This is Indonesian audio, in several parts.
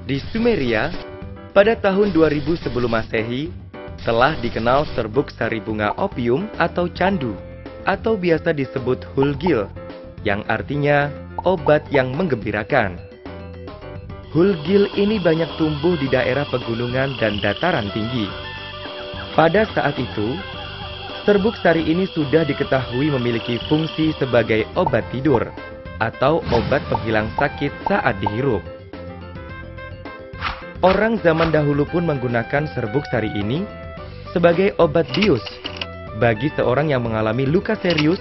Di Sumeria, pada tahun 2000 sebelum Masehi, telah dikenal serbuk sari bunga opium atau candu, atau biasa disebut hulgil, yang artinya obat yang menggembirakan. Hulgil ini banyak tumbuh di daerah pegunungan dan dataran tinggi. Pada saat itu, serbuk sari ini sudah diketahui memiliki fungsi sebagai obat tidur atau obat penghilang sakit saat dihirup. Orang zaman dahulu pun menggunakan serbuk sari ini sebagai obat bius bagi seorang yang mengalami luka serius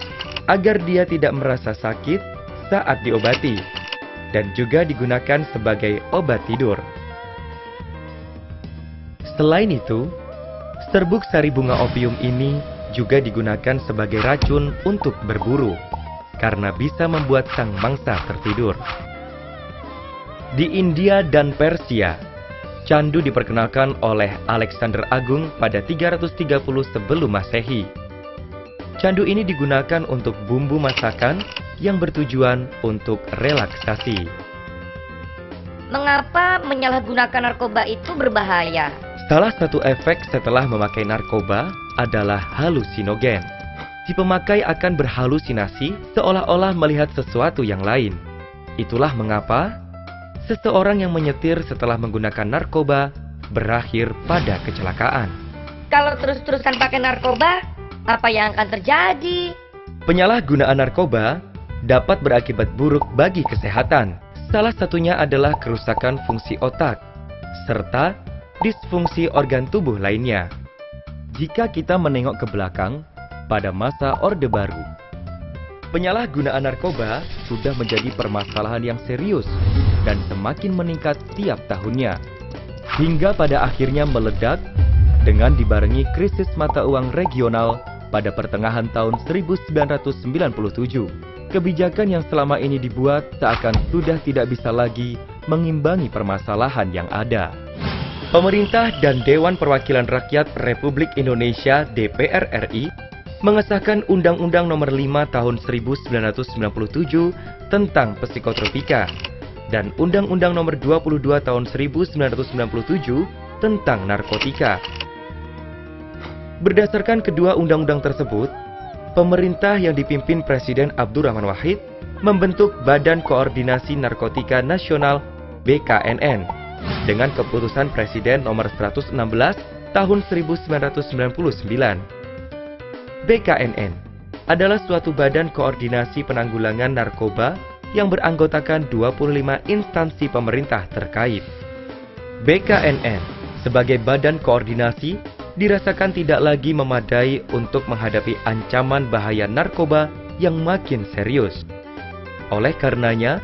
agar dia tidak merasa sakit saat diobati, dan juga digunakan sebagai obat tidur. Selain itu, serbuk sari bunga opium ini juga digunakan sebagai racun untuk berburu, karena bisa membuat sang mangsa tertidur. Di India dan Persia, candu diperkenalkan oleh Alexander Agung pada 330 sebelum Masehi. Candu ini digunakan untuk bumbu masakan yang bertujuan untuk relaksasi. Mengapa menyalahgunakan narkoba itu berbahaya? Salah satu efek setelah memakai narkoba adalah halusinogen. Si pemakai akan berhalusinasi seolah-olah melihat sesuatu yang lain. Itulah mengapa seseorang yang menyetir setelah menggunakan narkoba berakhir pada kecelakaan. Kalau terus-terusan pakai narkoba, apa yang akan terjadi? Penyalahgunaan narkoba dapat berakibat buruk bagi kesehatan. Salah satunya adalah kerusakan fungsi otak, serta disfungsi organ tubuh lainnya. Jika kita menengok ke belakang, pada masa Orde Baru, penyalahgunaan narkoba sudah menjadi permasalahan yang serius dan semakin meningkat tiap tahunnya, hingga pada akhirnya meledak dengan dibarengi krisis mata uang regional pada pertengahan tahun 1997. Kebijakan yang selama ini dibuat seakan sudah tidak bisa lagi mengimbangi permasalahan yang ada. Pemerintah dan Dewan Perwakilan Rakyat Republik Indonesia (DPR RI) mengesahkan Undang-Undang Nomor 5 Tahun 1997 tentang psikotropika dan Undang-Undang Nomor 22 Tahun 1997 tentang narkotika. Berdasarkan kedua undang-undang tersebut, pemerintah yang dipimpin Presiden Abdurrahman Wahid membentuk Badan Koordinasi Narkotika Nasional (BKNN) dengan keputusan Presiden Nomor 116 Tahun 1999. BKNN adalah suatu badan koordinasi penanggulangan narkoba yang beranggotakan 25 instansi pemerintah terkait. BKNN sebagai badan koordinasi dirasakan tidak lagi memadai untuk menghadapi ancaman bahaya narkoba yang makin serius. Oleh karenanya,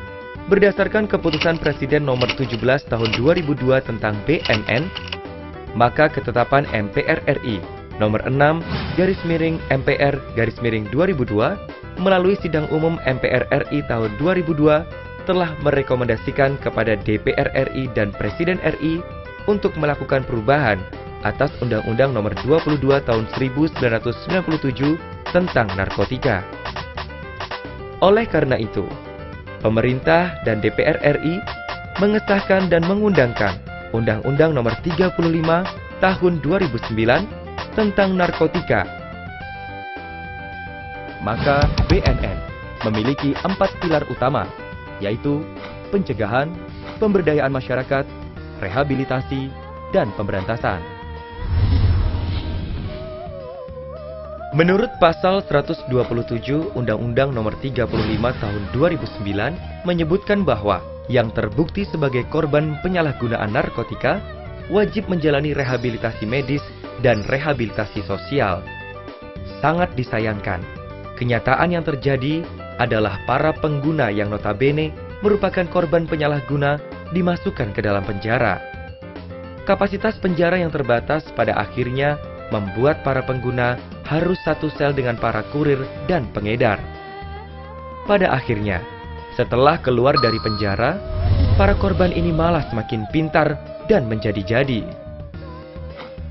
berdasarkan keputusan Presiden Nomor 17 Tahun 2002 tentang BNN, maka ketetapan MPR RI Nomor 6/MPR/2002 melalui Sidang Umum MPR RI tahun 2002 telah merekomendasikan kepada DPR RI dan Presiden RI untuk melakukan perubahan atas Undang-Undang Nomor 22 Tahun 1997 tentang narkotika. Oleh karena itu, pemerintah dan DPR RI mengesahkan dan mengundangkan Undang-Undang Nomor 35 Tahun 2009 tentang narkotika. Maka BNN memiliki 4 pilar utama, yaitu pencegahan, pemberdayaan masyarakat, rehabilitasi, dan pemberantasan. Menurut pasal 127 Undang-Undang Nomor 35 Tahun 2009 menyebutkan bahwa yang terbukti sebagai korban penyalahgunaan narkotika wajib menjalani rehabilitasi medis dan rehabilitasi sosial. Sangat disayangkan, kenyataan yang terjadi adalah para pengguna yang notabene merupakan korban penyalahguna dimasukkan ke dalam penjara. Kapasitas penjara yang terbatas pada akhirnya membuat para pengguna harus satu sel dengan para kurir dan pengedar. Pada akhirnya, setelah keluar dari penjara, para korban ini malah semakin pintar dan menjadi-jadi.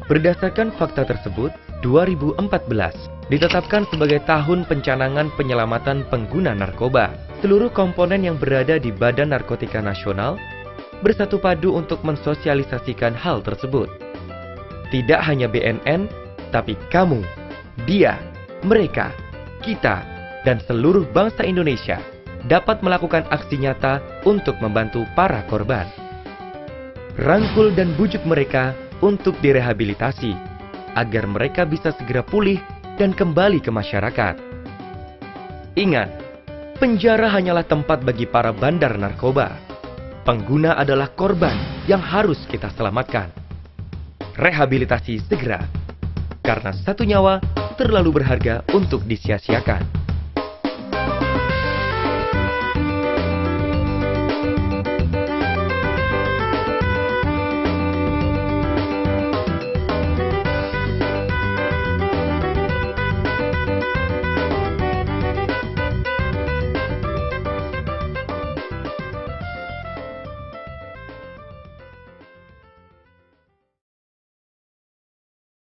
Berdasarkan fakta tersebut, 2014 ditetapkan sebagai tahun pencanangan penyelamatan pengguna narkoba. Seluruh komponen yang berada di Badan Narkotika Nasional bersatu padu untuk mensosialisasikan hal tersebut. Tidak hanya BNN, tapi kamu, dia, mereka, kita, dan seluruh bangsa Indonesia dapat melakukan aksi nyata untuk membantu para korban. Rangkul dan bujuk mereka untuk direhabilitasi, agar mereka bisa segera pulih dan kembali ke masyarakat. Ingat, penjara hanyalah tempat bagi para bandar narkoba. Pengguna adalah korban yang harus kita selamatkan. Rehabilitasi segera, karena satu nyawa terlalu berharga untuk disia-siakan.